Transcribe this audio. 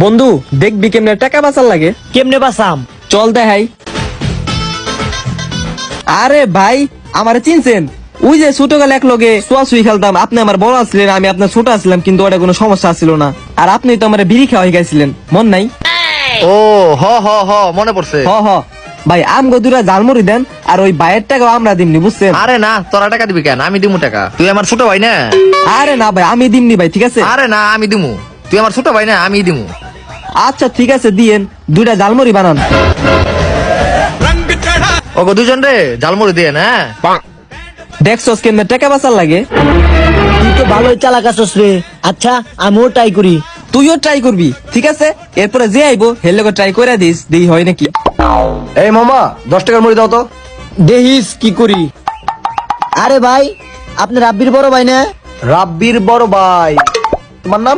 বন্ধু দেখবি কেমনে টাকা বাঁচার লাগে। কেমনে বাসাম? চল দেখাই। আরে ভাই আমারে চিনছেন? ওই যে ছোটকালে এক লগে ছোঁয়াছুঁই খেলতাম, আপনি আমার বড় আসলেন, আমি আপনার ছোট আসলাম, কিন্তু ওটা কোনো সমস্যা ছিল না। আর আপনি তো আমার বিড়ি খাওয়াই গেছিলেন, মন নাই? ও হ হ হ মনে পড়ছে। হ হ ভাই, আমগো দুরা জালমুড়ি দেন, আর ওই বাইরের টাকাও আমরা দিমনি, বুঝছেন? আরে না, তোরা টাকা দিবি কেন? আমি দিমু টাকা। তুই আমার ছোট ভাই না? আরে না ভাই, আমি দিমনি ভাই, ঠিক আছে? আরে না, আমি দিমু। তুই আমার ছোট ভাই না, আমি দিমু। আচ্ছা ঠিক আছে, দিয়েন, দুইটা জালমুড়ি বানান। ওগো দুজন রে ঝালমুড়ি দিয়ে না। দেখছস কেমনে টাকা বাঁচার লাগে। তুই তো ভালোই চালাক আছস রে। আচ্ছা আমিও ট্রাই করি। তুইও ট্রাই করবি, ঠিক আছে? এরপরে যে আইবো হের লগে ট্রাই করে দিস, দেই হয় নাকি। এই মামা 10 টাকার মুড়ি দাও তো। দেখিস কি করি। আরে ভাই, আপনি রাব্বির বড় ভাই না? রাব্বির বড় ভাই, তোমার নাম?